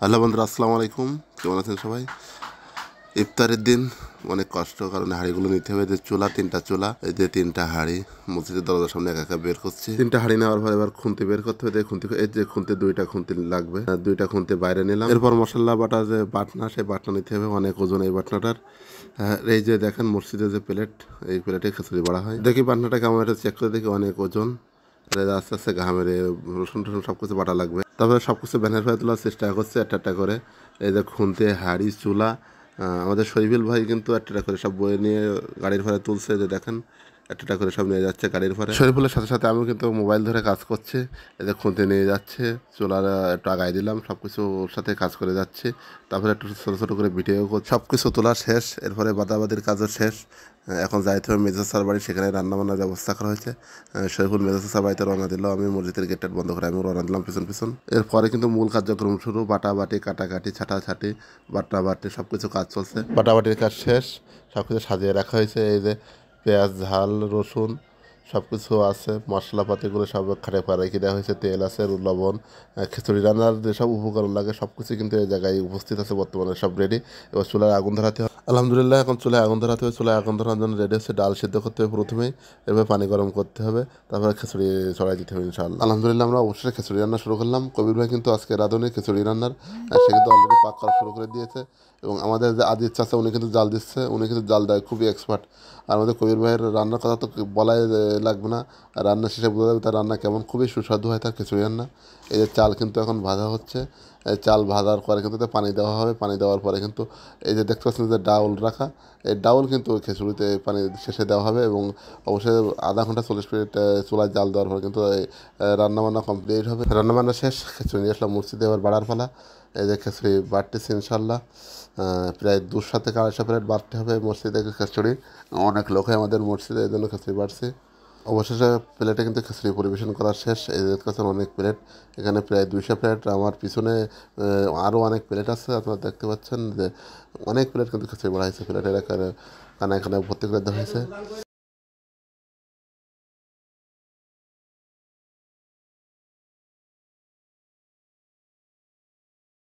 Hello বন্ধুরা, আসসালামু আলাইকুম। কেমন আছেন সবাই? ইফতারের দিন অনেক কষ্ট, কারণ হাঁড়িগুলো নিতে হবে। যে চুলা, 3টা চুলা, এই যে 3টা হাঁড়ি মসজিদের দরজার সামনে একা একা বের করছি। 3টা হাঁড়ি নেওয়ার পর এবার খুন্তি বের করতে হবে। খুন্তি, এই যে খুন্তি, 2টা খুন্তি লাগবে, 2টা খুন্তি বাইরে নিলাম। এরপর মশলা বাটা যে বাটনা, সেই বাটনা নিতে হবে। অনেক ওজন এই বাটনাটার। এই যে দেখেন মসজিদের যে প্লেট, এই প্লেটে খিচুড়ি বাড়া হয়। দেখি বাটনাটা কেমন, এটা চেক করে দেখি। অনেক ওজন, আস্তে আস্তে ঘামের রসুন টসুন সব কিছু বাটা লাগবে। তারপরে সব কিছু ব্যানের ফেলে তোলার চেষ্টা করছে একটা একটা করে। এই যে খুন্তি, হাঁড়ি, চুলা। আমাদের শরীফুল ভাই কিন্তু একটা করে সব বয়ে নিয়ে গাড়ির ভাড়া তুলছে। যে দেখেন একটা করে সব নিয়ে যাচ্ছে গাড়ির ভাড়া। শরীফুলের সাথে সাথে আমি কিন্তু মোবাইল ধরে কাজ করছি। এদের খুঁতে নিয়ে যাচ্ছে, চুলার একটু আগায় দিলাম, সব কিছু ওর সাথে কাজ করে যাচ্ছে। তারপরে একটু ছোটো ছোটো করে ভিডিও করছি। সব কিছু তোলা শেষ, এরপরে বাদাবাদির কাজও শেষ। এখন যাইতে হবে মেজর স্যার বাড়ি, সেখানে রান্নাবান্নার ব্যবস্থা করা হয়েছে। শরীফুল মেজর স্যার বাড়িতে রওনা দিল, আমি মসজিদের গেটটা বন্ধ করে আমি রওনা দিলাম পিছন পিছন। এরপরে কিন্তু মূল কার্যক্রম শুরু, বাটাবাটি, কাটাকাটি, ছাটাছাটি, বাটাবাটি সব কিছু কাজ চলছে। বাটাবাটির কাজ শেষ, সব কিছু সাজিয়ে রাখা হয়েছে। এই যে পেঁয়াজ, ঝাল, রসুন সব কিছু আছে, মশলাপাতিগুলো সব খাটে পা রেখে দেওয়া হয়েছে। তেল আছে, লবণ, খিচুড়ি রান্নার যেসব উপকরণ লাগে সব কিছু কিন্তু এই জায়গায় উপস্থিত আছে বর্তমানে, সব রেডি। এবার চুলায় আগুন ধরাতে হবে। আলহামদুলিল্লাহ, এখন চুলায় আগুন ধরাতে হবে। চুলায় আগুন ধরার জন্য রেডি হচ্ছে। ডাল সিদ্ধ করতে হবে প্রথমেই, এরপরে পানি গরম করতে হবে, তারপরে খিচুড়ি চড়াই দিতে হবে ইনশাআল্লাহ। আলহামদুলিল্লাহ, আমরা অবশ্যই খিচুড়ি রান্না শুরু করলাম। কবির ভাই কিন্তু আজকে রাঁধুনি খিচুড়ি রান্নার, সে কিন্তু অলরেডি পাক করা শুরু করে দিয়েছে। এবং আমাদের যে আজিজ চাচা, উনি কিন্তু জাল দিচ্ছে, উনি কিন্তু জাল দেয় খুবই এক্সপার্ট। আর আমাদের কবির ভাইয়ের রান্নার কথা তো বলাই লাগবে না, রান্না শেষে বোঝা যাবে তার রান্না কেমন। খুবই সুস্বাদু হয় তার খিচুড়ি রান্না। এই যে চাল কিন্তু এখন ভাজা হচ্ছে, এই চাল ভাজার পরে কিন্তু পানি দেওয়া হবে। পানি দেওয়ার পরে কিন্তু এই যে দেখতে পাচ্ছেন যে ডাউল রাখা, এই ডাউল কিন্তু খিচুড়িতে পানি শেষে দেওয়া হবে। এবং অবশ্যই আধা ঘন্টা 40 মিনিট চুলায় জাল দেওয়ার পরে কিন্তু এই রান্নাবান্না কমপ্লিট হবে। রান্নাবান্না শেষ, খিচুড়ি নিয়ে আসলাম মসজিদে, এবার বাড়ার পালা। এই যে খিচুড়ি বাড়তেছি ইনশাল্লাহ। প্রায় 200 থেকে 250 প্লেট বাড়তে হবে মসজিদে খিচুড়ি। অনেক লোক হয় আমাদের মসজিদে, এই জন্য খিচুড়ি বাড়ছে। অবশেষে প্লেটে কিন্তু খিচুড়ি পরিবেশন করা শেষ। এই যে কাছে অনেক প্লেট, এখানে প্রায় 200 প্লেট। আমার পিছনে আরও অনেক প্লেট আছে, আপনারা দেখতে পাচ্ছেন যে অনেক প্লেট কিন্তু খিচুড়ি বাড়া হয়েছে। প্লেটের কানে কানে ভর্তি করে দেওয়া হয়েছে।